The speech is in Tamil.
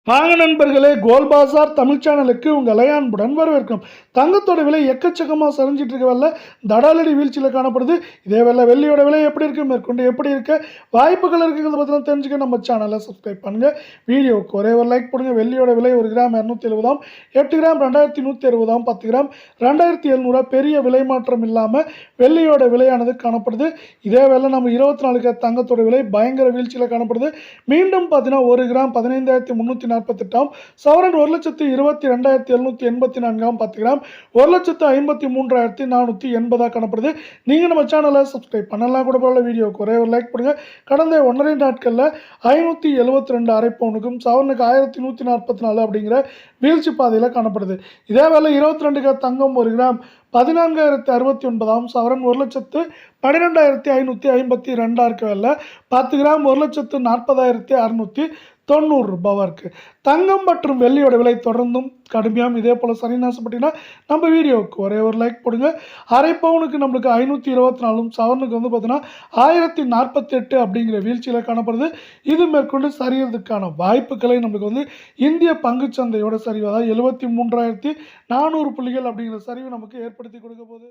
வாங்க நண்பர்களே, கோல் பாசார் தமிழ் சேனலுக்கு உங்களை அன்புடன் வரவேற்கிறோம். தங்கத்தோட விலை எக்கச்சக்கமாக சரிஞ்சிட்டு இருக்க வெள்ள தடாலடி வீழ்ச்சியில் காணப்படுது. இதே வெள்ள வெள்ளியோட விலை எப்படி இருக்கு, மேற்கொண்டு எப்படி இருக்க வாய்ப்புகள் இருக்குங்கிறத பற்றி தெரிஞ்சுக்க நம்ம சேனலை சப்ஸ்கிரைப் பண்ணுங்க. வீடியோவுக்கு ஒரே ஒரு லைக் போடுங்க. வெள்ளியோட விலை 1 கிராம் 270, 8 கிராம் 2160, 10 கிராம் 2700. பெரிய விலை மாற்றம் இல்லாமல் வெள்ளியோட விலையானது காணப்படுது. இதே வேலை நம்ம 24 தங்கத்தோட விலை பயங்கர வீழ்ச்சியில் காணப்படுது. மீண்டும் பார்த்தீங்கன்னா 1 கிராம் 15,348, சவரன் 1,22,784, 10 கிராம் 1,53,480 காணப்படுது. நீங்கள் நம்ம சேனலை சப்ஸ்கிரைப் பண்ணலாம் கூட போல. வீடியோக்கு ஒரே ஒரு லைக் பண்ணுங்க. கடந்த 1.5 நாட்களில் 572 அரை பவுனுக்கும் சவரனுக்கு 1,144 அப்படிங்கிற வீழ்ச்சி பாதையில் காணப்படுது. இதே வேலை 22 தங்கம் 1 கிராம் 14,069, சவரன் 1,12,552 இருக்க வேலை 10 கிராம் 1,40,690 ரூபாவா இருக்கு. தங்கம் மற்றும் வெள்ளியோட விலை தொடர்ந்தும் கடுமையாக இதே போல சரின்னு ஆசைப்பட்டீங்கன்னா நம்ம வீடியோவுக்கு ஒரே ஒரு லைக் போடுங்க. அரை பவுனுக்கு நம்மளுக்கு 524, சவரனுக்கு வந்து பார்த்தீங்கன்னா 1,048 அப்படிங்கிற வீழ்ச்சியில் காணப்படுது. இது மேற்கொண்டு சரியறதுக்கான வாய்ப்புகளை நம்மளுக்கு வந்து இந்திய பங்குச்சந்தையோட சரிவு, அதாவது 73,400 புள்ளிகள் அப்படிங்கிற சரிவு நமக்கு ஏற்படுத்தி கொடுக்க போகுது.